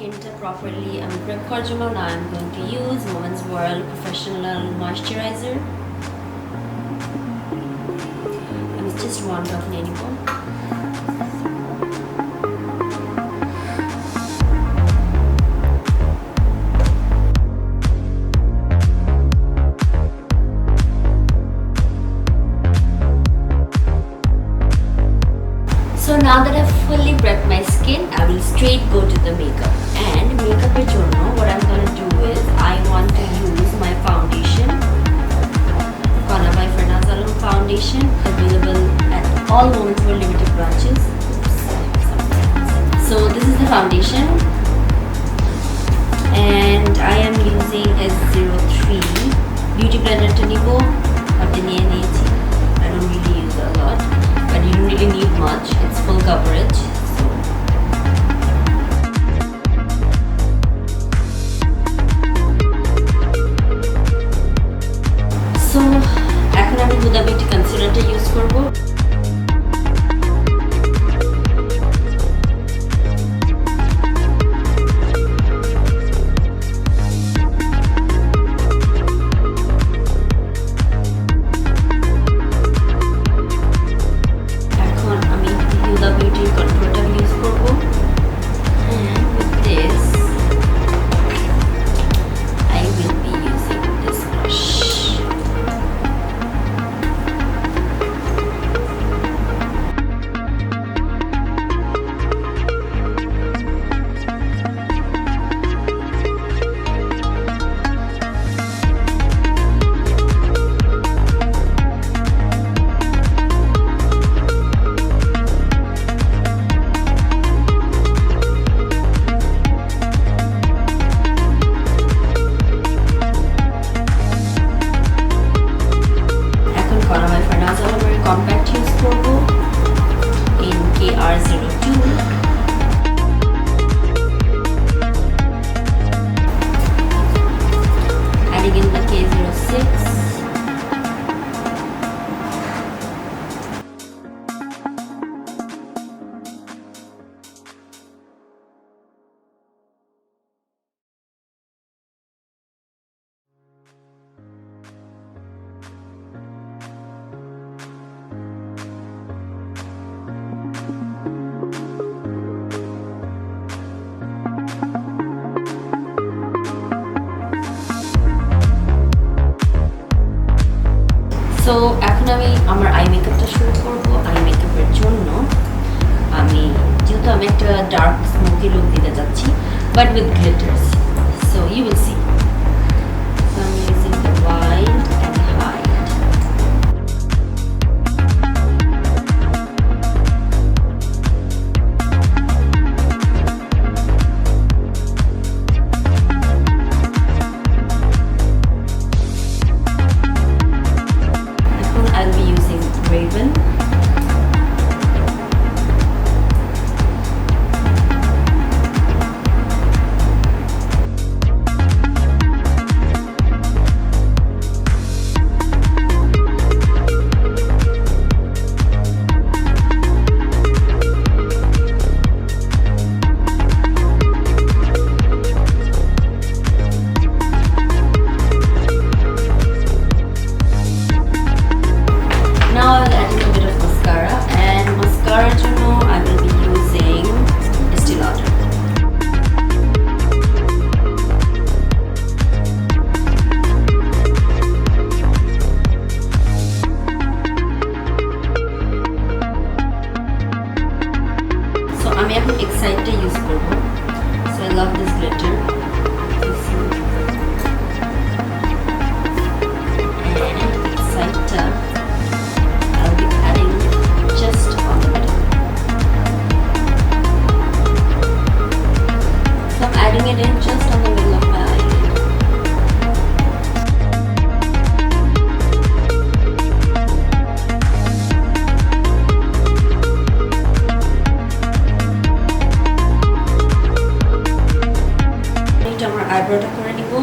স্কিনটা প্রপারলি আমি প্রেপ করার জন্য now I'm going to use Women's World Professional Moisturizer. আমি just one drop নিয়ে নিব. So now that I've fully prepped my skin, I will straight go to the makeup. And makeup journal, what I'm gonna do is I want to use my foundation, Kona by Farnaz foundation, available at all Women's World limited branches. So this is the foundation, and I am using S03 beauty blender to nibo. I don't really use a lot. But you don't really need much, it's full coverage. So এখন আমি Huda Beauty concealer use করব. Compact use করব in KR02. Adding in the K06. So এখন আমি আমার I মেকআপটা শুরু করব. আই মেকআপের জন্য যেহেতু আমি একটা ডার্ক স্মোকি লুক দিতে যাচ্ছি, but with glitters, so you will see. So আমি using the wild and hide. Raven. আমি এখন এক্সাইটটা ইউজ করব. So I love this glitter. Excited. I'll be adding just on the middle. So I'm adding it in just on the middle of my eyelid. আমার আইব্রোটা করে নিব.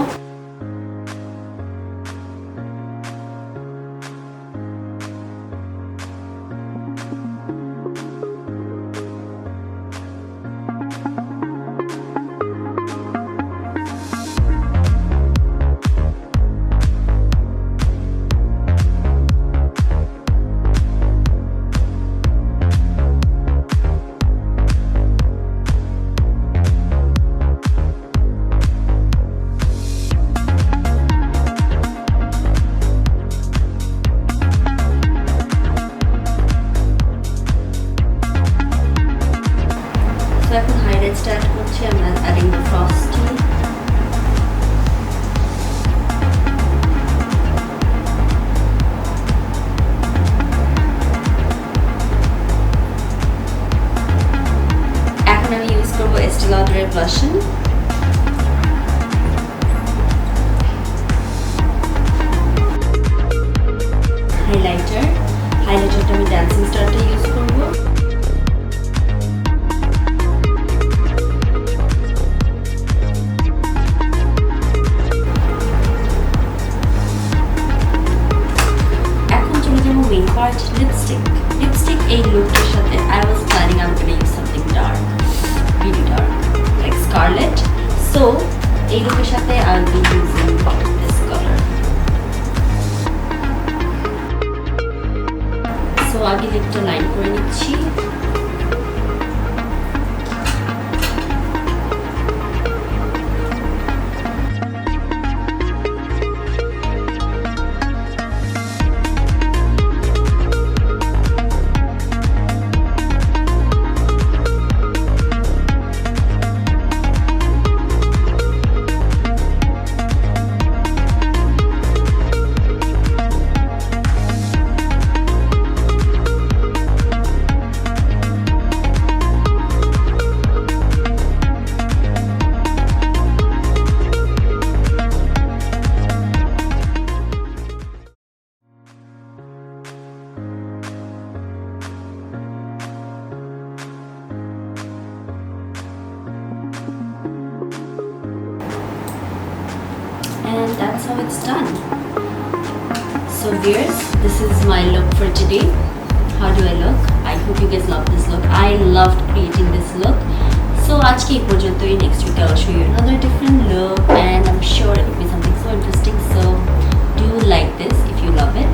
highlight start করছি, I'm adding the frosty. এখন আমি use করব Estee Lauder blusher. হাইলাইটারটা আমি dancing স্টারটা use করব। এখন চলে যাবো মেইন পার্ট, লিপস্টিক এই লুকটার সাথে I was planning I'm gonna use something dark, really dark, like Scarlet. So এই লুকের সাথে I'll be using this color. So আগে লিপটা লাইন করে নিচ্ছি। And that's how it's done. So viewers, this is my look for today. How do I look? I hope you guys love this look. I loved creating this look. So আজকে এই পর্যন্তই. Next week I'll show you another different look and I'm sure it will be something so interesting. So do like this if you love it.